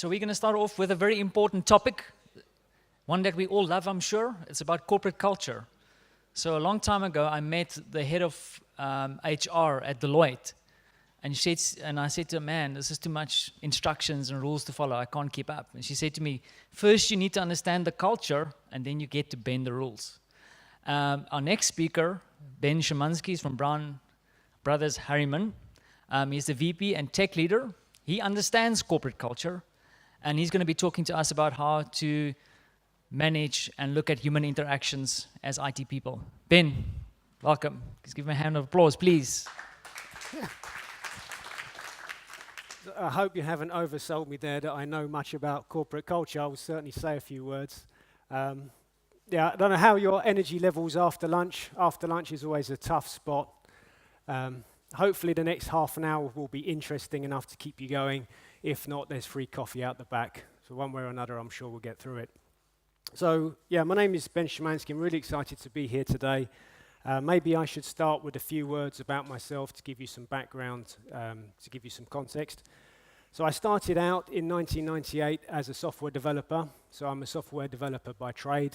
So we're going to start off with a very important topic, one that we all love, I'm sure. It's about corporate culture. So a long time ago, I met the head of HR at Deloitte, and I said to her, man, this is too much instructions and rules to follow. I can't keep up. And she said to me, first you need to understand the culture, and then you get to bend the rules. Our next speaker, Szymanski, is from Brown Brothers Harriman. He's the VP and tech leader. He understands corporate culture, and he's going to be talking to us about how to manage and look at human interactions as IT people. Ben, welcome. Just give him a hand of applause, please. Yeah. I hope you haven't oversold me there that I know much about corporate culture. I will certainly say a few words. I don't know how your energy levels after lunch. After lunch is always a tough spot. Hopefully the next half an hour will be interesting enough to keep you going. If not, there's free coffee out the back. So one way or another, I'm sure we'll get through it. So, my name is Ben Szymański. I'm really excited to be here today. Maybe I should start with a few words about myself to give you some background, to give you some context. So I started out in 1998 as a software developer. So I'm a software developer by trade.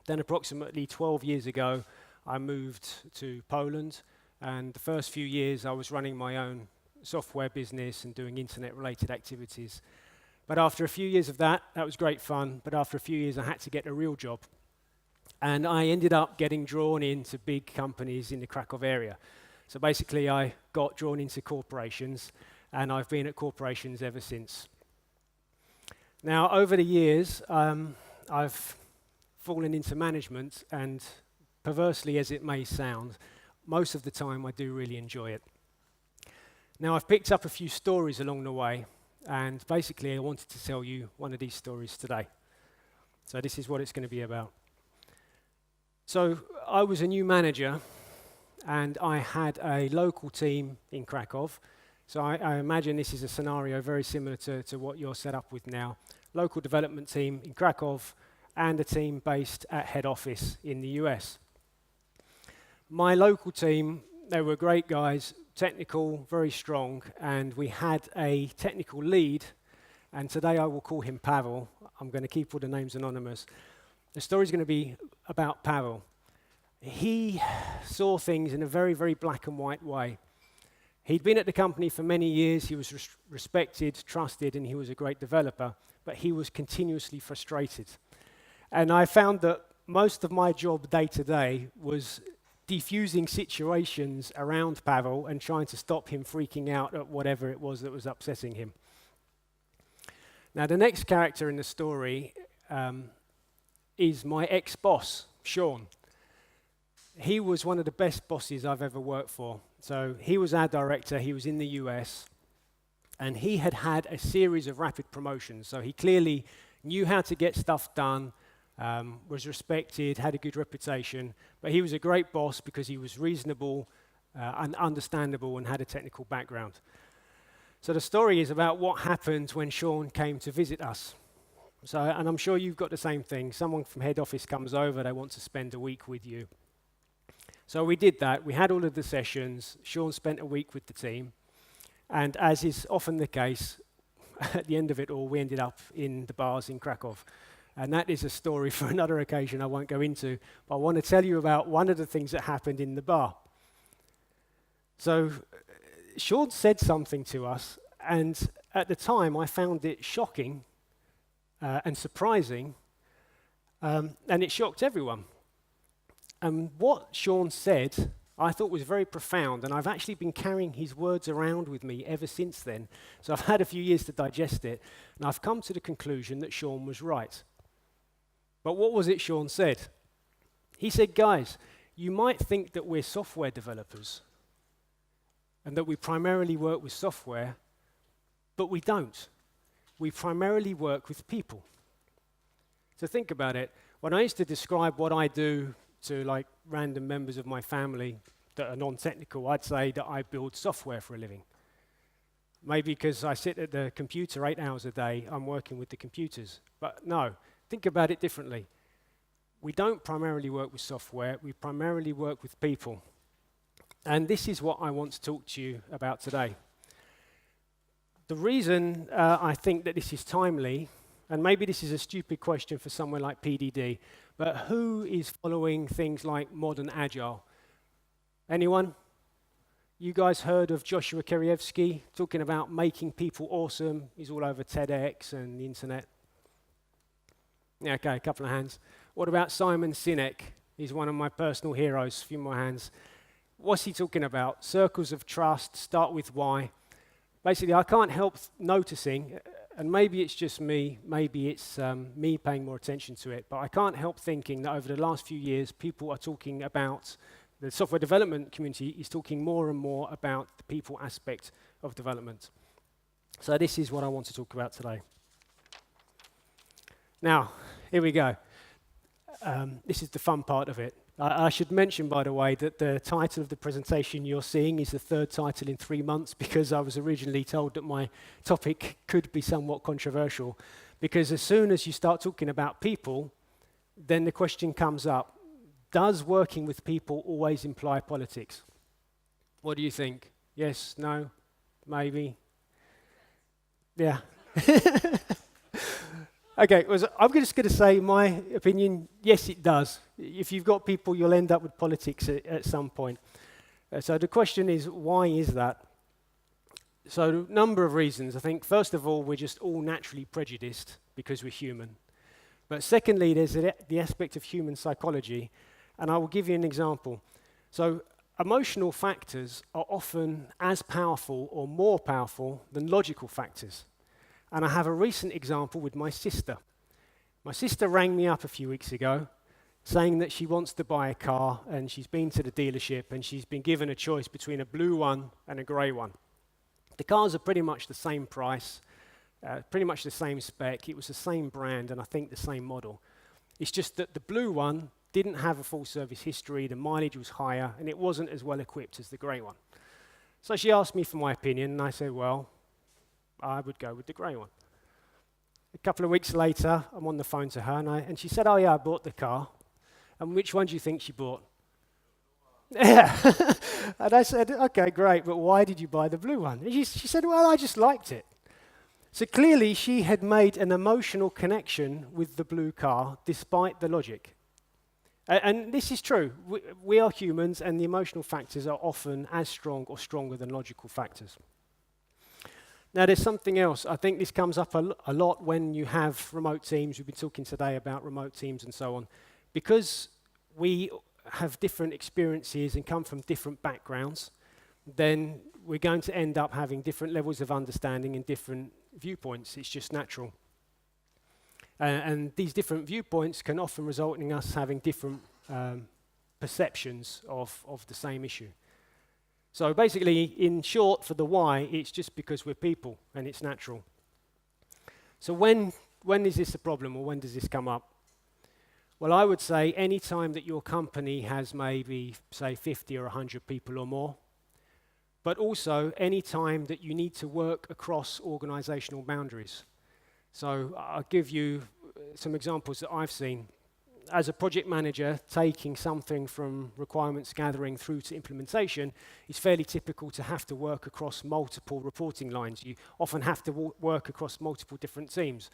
Then approximately 12 years ago, I moved to Poland. And the first few years, I was running my own software business and doing internet-related activities. But after a few years of that was great fun, but after a few years I had to get a real job. And I ended up getting drawn into big companies in the Cracow area. So basically I got drawn into corporations, and I've been at corporations ever since. Now over the years, I've fallen into management, and perversely as it may sound, most of the time I do really enjoy it. Now I've picked up a few stories along the way, and basically I wanted to tell you one of these stories today. So this is what it's going to be about. So I was a new manager, and I had a local team in Cracow. So I imagine this is a scenario very similar to what you're set up with now. Local development team in Cracow and a team based at head office in the US. My local team, they were great guys, technical, very strong, and we had a technical lead, and today I will call him Pavel. I'm going to keep all the names anonymous. The story's going to be about Pavel. He saw things in a very, very black and white way. He'd been at the company for many years, he was respected, trusted, and he was a great developer, but he was continuously frustrated. And I found that most of my job day to day was defusing situations around Pavel and trying to stop him freaking out at whatever it was that was upsetting him. Now, the next character in the story is my ex-boss, Sean. He was one of the best bosses I've ever worked for. So he was our director, he was in the US, and he had had a series of rapid promotions. So he clearly knew how to get stuff done, was respected, had a good reputation, but he was a great boss because he was reasonable and understandable and had a technical background. So the story is about what happened when Sean came to visit us. So, and I'm sure you've got the same thing. Someone from head office comes over, they want to spend a week with you. So we did that, we had all of the sessions, Sean spent a week with the team, and as is often the case, at the end of it all, we ended up in the bars in Cracow. And that is a story for another occasion I won't go into, but I want to tell you about one of the things that happened in the bar. So Sean said something to us, and at the time I found it shocking and surprising, and it shocked everyone. And what Sean said I thought was very profound, and I've actually been carrying his words around with me ever since then. So I've had a few years to digest it, and I've come to the conclusion that Sean was right. But what was it Sean said? He said, guys, you might think that we're software developers and that we primarily work with software, but we don't. We primarily work with people. So think about it. When I used to describe what I do to like random members of my family that are non-technical, I'd say that I build software for a living. Maybe because I sit at the computer 8 hours a day, I'm working with the computers. But no, think about it differently. We don't primarily work with software, we primarily work with people. And this is what I want to talk to you about today. The reason I think that this is timely, and maybe this is a stupid question for someone like PDD, but who is following things like modern agile? Anyone? You guys heard of Joshua Kerievsky talking about making people awesome? He's all over TEDx and the internet. Yeah, okay, a couple of hands. What about Simon Sinek? He's one of my personal heroes. A few more hands. What's he talking about? Circles of trust, start with why. Basically, I can't help noticing, and maybe it's just me, maybe it's me paying more attention to it, but I can't help thinking that over the last few years, people are talking about, the software development community is talking more and more about the people aspect of development. So this is what I want to talk about today. Now, here we go. This is the fun part of it. I should mention, by the way, that the title of the presentation you're seeing is the third title in 3 months, because I was originally told that my topic could be somewhat controversial. Because as soon as you start talking about people, then the question comes up, does working with people always imply politics? What do you think? Yes, no, maybe? Yeah. Okay, I'm just going to say my opinion, yes, it does. If you've got people, you'll end up with politics at some point. So the question is, why is that? So a number of reasons. I think, first of all, we're just all naturally prejudiced because we're human. But secondly, there's the aspect of human psychology, and I will give you an example. So emotional factors are often as powerful or more powerful than logical factors. And I have a recent example with my sister. My sister rang me up a few weeks ago saying that she wants to buy a car, and she's been to the dealership and she's been given a choice between a blue one and a grey one. The cars are pretty much the same price, pretty much the same spec. It was the same brand and I think the same model. It's just that the blue one didn't have a full service history, the mileage was higher, and it wasn't as well equipped as the grey one. So she asked me for my opinion, and I said, well, I would go with the grey one. A couple of weeks later, I'm on the phone to her, and she said, oh yeah, I bought the car. And which one do you think she bought? Yeah. And I said, okay, great, but why did you buy the blue one? And she said, well, I just liked it. So clearly, she had made an emotional connection with the blue car, despite the logic. And this is true. We are humans, and the emotional factors are often as strong or stronger than logical factors. Now, there's something else. I think this comes up a lot when you have remote teams. We've been talking today about remote teams and so on. Because we have different experiences and come from different backgrounds, then we're going to end up having different levels of understanding and different viewpoints. It's just natural. And these different viewpoints can often result in us having different perceptions of the same issue. So basically, in short, for the why, it's just because we're people and it's natural. So when is this a problem, or when does this come up? Well, I would say any time that your company has maybe, say, 50 or 100 people or more, but also any time that you need to work across organizational boundaries. So I'll give you some examples that I've seen. As a project manager, taking something from requirements gathering through to implementation, it's fairly typical to have to work across multiple reporting lines. You often have to work across multiple different teams.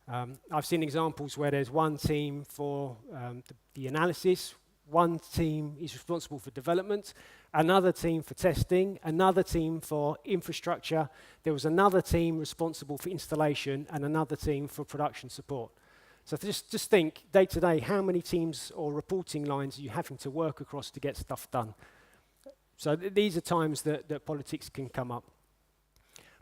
I've seen examples where there's one team for the analysis, one team is responsible for development, another team for testing, another team for infrastructure, there was another team responsible for installation, and another team for production support. So just think, day to day, how many teams or reporting lines are you having to work across to get stuff done? So these are times that politics can come up.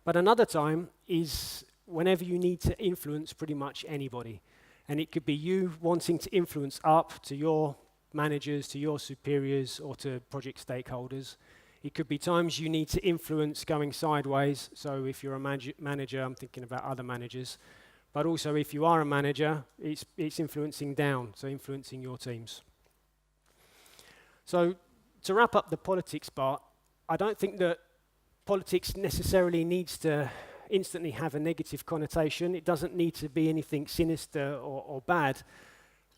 But another time is whenever you need to influence pretty much anybody. And it could be you wanting to influence up to your managers, to your superiors, or to project stakeholders. It could be times you need to influence going sideways. So if you're a manager, I'm thinking about other managers. But also, if you are a manager, it's influencing down, so influencing your teams. So to wrap up the politics part, I don't think that politics necessarily needs to instantly have a negative connotation. It doesn't need to be anything sinister or bad.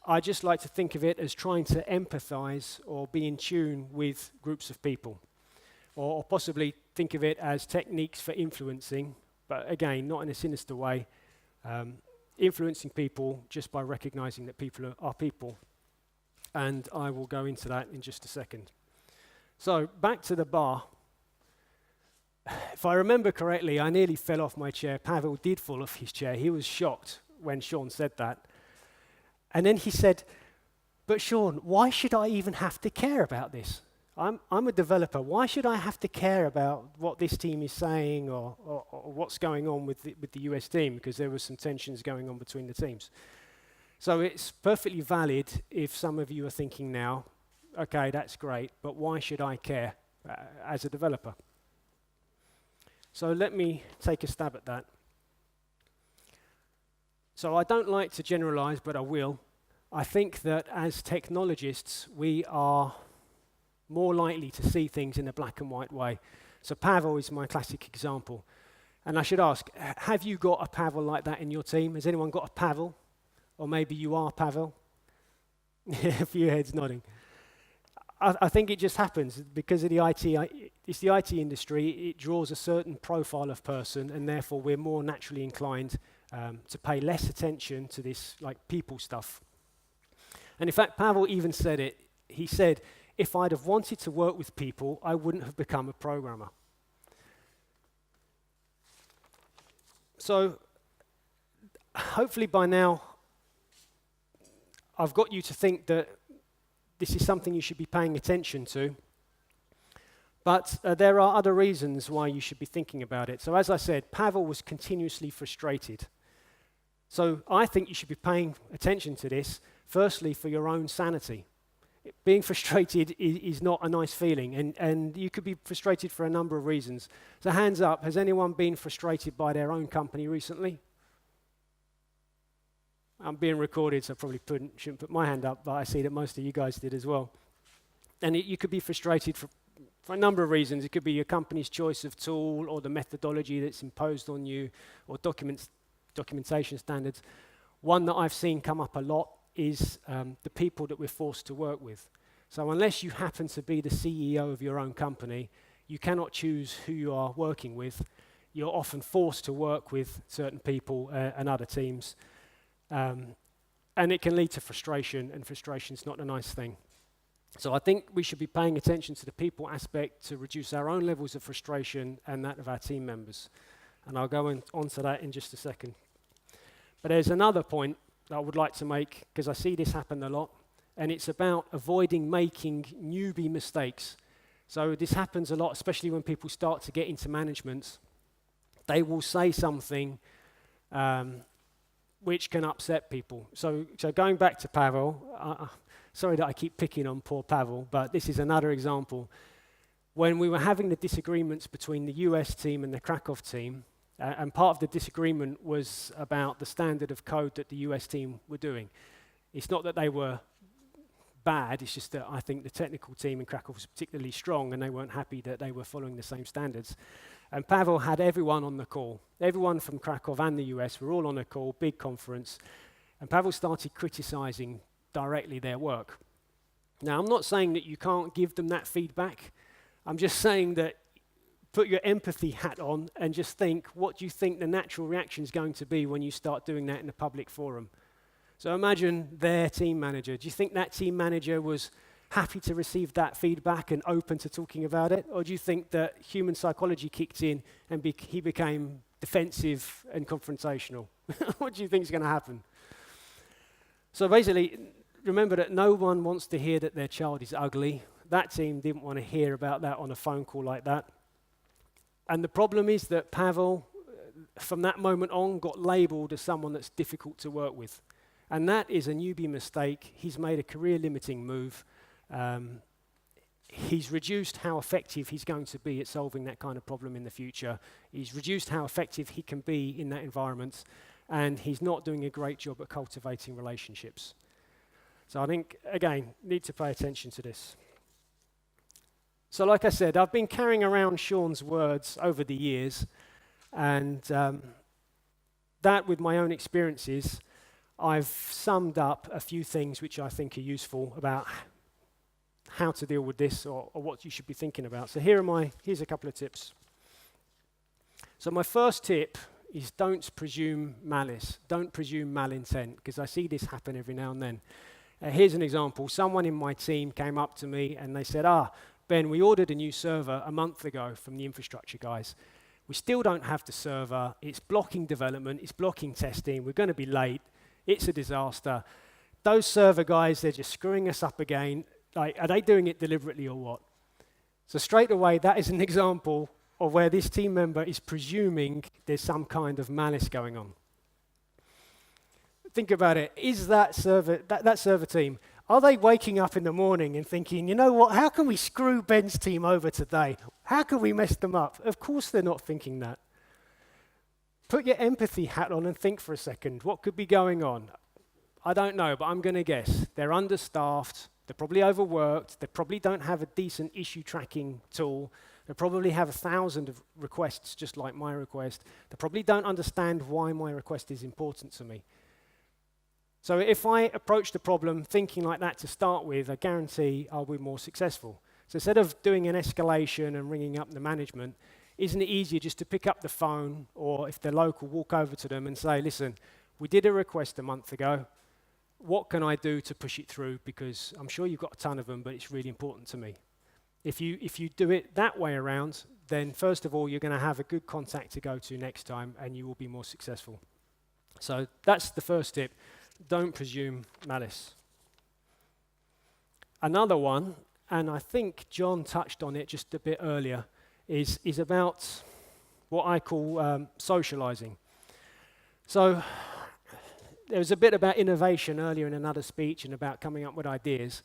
I just like to think of it as trying to empathize or be in tune with groups of people. Or possibly think of it as techniques for influencing, but again, not in a sinister way, influencing people just by recognizing that people are people. And I will go into that in just a second. So back to the bar. If I remember correctly, I nearly fell off my chair. Pavel did fall off his chair. He was shocked when Sean said that. And then he said, "But Sean, why should I even have to care about this? I'm a developer. Why should I have to care about what this team is saying or what's going on with the US team?" Because there were some tensions going on between the teams. So it's perfectly valid if some of you are thinking now, okay, that's great, but why should I care as a developer? So let me take a stab at that. So I don't like to generalize, but I will. I think that as technologists, we are more likely to see things in a black and white way. So Pavel is my classic example. And I should ask, have you got a Pavel like that in your team? Has anyone got a Pavel? Or maybe you are Pavel? A few heads nodding. I think it just happens because of the it's the IT industry, it draws a certain profile of person, and therefore we're more naturally inclined to pay less attention to this like people stuff. And in fact, Pavel even said it. He said, if I'd have wanted to work with people, I wouldn't have become a programmer. So hopefully by now, I've got you to think that this is something you should be paying attention to. But there are other reasons why you should be thinking about it. So as I said, Pavel was continuously frustrated. So I think you should be paying attention to this, firstly, for your own sanity. Being frustrated is not a nice feeling, and you could be frustrated for a number of reasons. So hands up, has anyone been frustrated by their own company recently? I'm being recorded, so I probably shouldn't put my hand up, but I see that most of you guys did as well. And you could be frustrated for a number of reasons. It could be your company's choice of tool or the methodology that's imposed on you or documentation standards. One that I've seen come up a lot is the people that we're forced to work with. So unless you happen to be the CEO of your own company, you cannot choose who you are working with. You're often forced to work with certain people and other teams. And it can lead to frustration, and frustration's not a nice thing. So I think we should be paying attention to the people aspect to reduce our own levels of frustration and that of our team members. And I'll go on to that in just a second. But there's another point that I would like to make, because I see this happen a lot, and it's about avoiding making newbie mistakes. So this happens a lot, especially when people start to get into management. They will say something which can upset people. So going back to Pavel, sorry that I keep picking on poor Pavel, but this is another example. When we were having the disagreements between the US team and the Cracow team, and part of the disagreement was about the standard of code that the US team were doing. It's not that they were bad, it's just that I think the technical team in Cracow was particularly strong and they weren't happy that they were following the same standards. And Pavel had everyone on the call. Everyone from Cracow and the US were all on a call, big conference, and Pavel started criticizing directly their work. Now, I'm not saying that you can't give them that feedback. I'm just saying that put your empathy hat on and just think, what do you think the natural reaction is going to be when you start doing that in a public forum? So imagine their team manager. Do you think that team manager was happy to receive that feedback and open to talking about it? Or do you think that human psychology kicked in and he became defensive and confrontational? What do you think is going to happen? So basically, remember that no one wants to hear that their child is ugly. That team didn't want to hear about that on a phone call like that. And the problem is that Pavel, from that moment on, got labeled as someone that's difficult to work with. And that is a newbie mistake. He's made a career-limiting move. He's reduced how effective he's going to be at solving that kind of problem in the future. He's reduced how effective he can be in that environment. And he's not doing a great job at cultivating relationships. So I think, again, need to pay attention to this. So like I said, I've been carrying around Sean's words over the years, and that with my own experiences, I've summed up a few things which I think are useful about how to deal with this or what you should be thinking about. So here's a couple of tips. So my first tip is don't presume malice, don't presume malintent, because I see this happen every now and then. Here's an example. Someone in my team came up to me and they said, Ben, we ordered a new server a month ago from the infrastructure guys. We still don't have the server. It's blocking development. It's blocking testing. We're going to be late. It's a disaster. Those server guys, they're just screwing us up again. Like, are they doing it deliberately or what? So straight away, that is an example of where this team member is presuming there's some kind of malice going on. Think about it. Is that server team, are they waking up in the morning and thinking, you know what, how can we screw Ben's team over today? How can we mess them up? Of course they're not thinking that. Put your empathy hat on and think for a second. What could be going on? I don't know, but I'm going to guess. They're understaffed. They're probably overworked. They probably don't have a decent issue tracking tool. They probably have 1,000 of requests, just like my request. They probably don't understand why my request is important to me. So if I approach the problem thinking like that to start with, I guarantee I'll be more successful. So instead of doing an escalation and ringing up the management, isn't it easier just to pick up the phone, or if they're local, walk over to them and say, listen, we did a request a month ago. What can I do to push it through? Because I'm sure you've got a ton of them, but it's really important to me. If you do it that way around, then first of all, you're going to have a good contact to go to next time, and you will be more successful. So that's the first tip. Don't presume malice. Another one, and I think John touched on it just a bit earlier, is about what I call socializing. So there was a bit about innovation earlier in another speech and about coming up with ideas.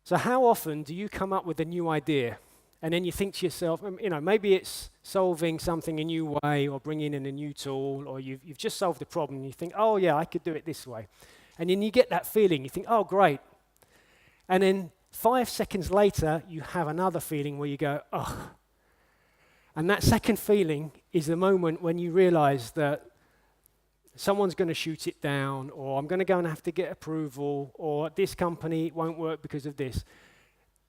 So how often do you come up with a new idea and then you think to yourself, maybe it's solving something a new way or bringing in a new tool, or you've just solved a problem and you think, oh yeah, I could do it this way. And then you get that feeling, you think, oh great. And then 5 seconds later, you have another feeling where you go, oh. And that second feeling is the moment when you realize that someone's going to shoot it down, or I'm going to go and have to get approval, or this company won't work because of this.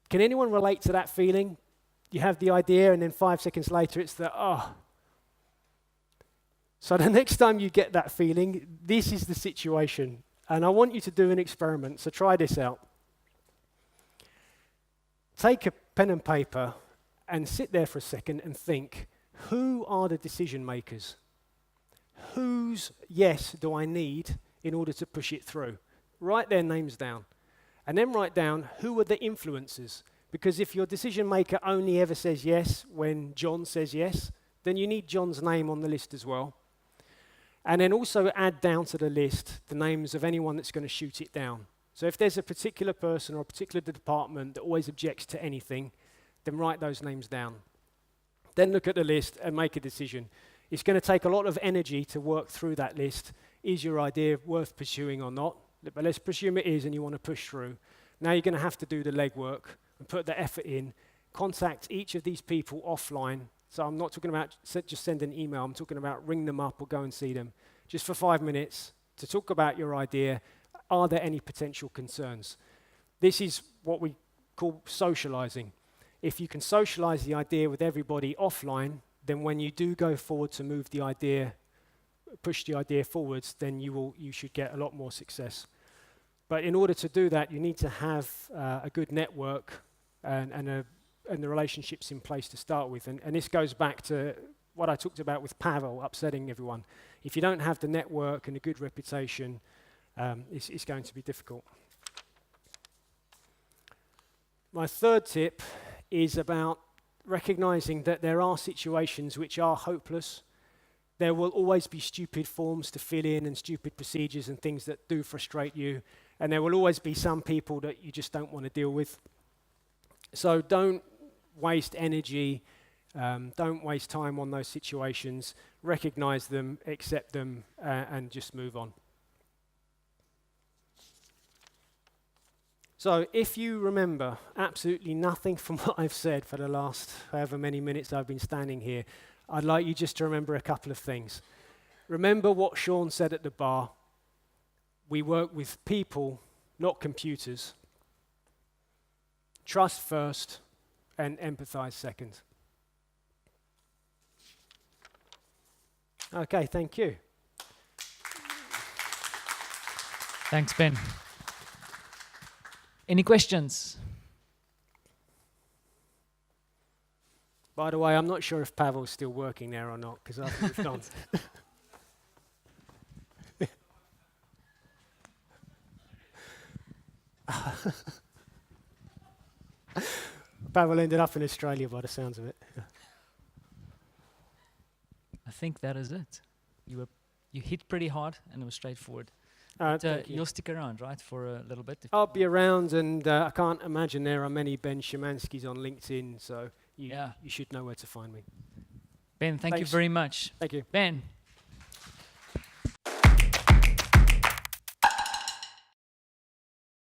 Can anyone relate to that feeling? You have the idea, and then 5 seconds later, it's the, oh. So the next time you get that feeling, this is the situation. And I want you to do an experiment, so try this out. Take a pen and paper and sit there for a second and think, who are the decision makers? Whose yes do I need in order to push it through? Write their names down. And then write down, who are the influencers? Because if your decision maker only ever says yes when John says yes, then you need John's name on the list as well. And then also add down to the list the names of anyone that's going to shoot it down. So if there's a particular person or a particular department that always objects to anything, then write those names down. Then look at the list and make a decision. It's going to take a lot of energy to work through that list. Is your idea worth pursuing or not? But let's presume it is and you want to push through. Now you're going to have to do the legwork and put the effort in. Contact each of these people offline. So I'm not talking about just send an email. I'm talking about ring them up or go and see them. Just for 5 minutes to talk about your idea. Are there any potential concerns? This is what we call socializing. If you can socialize the idea with everybody offline, then when you do go forward to move the idea, push the idea forwards, then you should get a lot more success. But in order to do that, you need to have a good network and the relationships in place to start with. And this goes back to what I talked about with Pavel upsetting everyone. If you don't have the network and a good reputation, it's going to be difficult. My third tip is about recognizing that there are situations which are hopeless. There will always be stupid forms to fill in and stupid procedures and things that do frustrate you. And there will always be some people that you just don't want to deal with. So don't waste energy, don't waste time on those situations. Recognize them, accept them, and just move on. So if you remember absolutely nothing from what I've said for the last however many minutes I've been standing here, I'd like you just to remember a couple of things. Remember what Sean said at the bar. We work with people, not computers. Trust first and empathize second. Okay, thank you. Thanks, Ben. Any questions? By the way, I'm not sure if Pavel's still working there or not, because I've moved on. Pavel ended up in Australia by the sounds of it. I think that is it. You hit pretty hard and it was straightforward. Thank you. You'll stick around, right, for a little bit? I'll be around, and I can't imagine there are many Ben Szymanskis on LinkedIn, so you should know where to find me. Ben, thank you Thanks. very much. Thank you. Ben,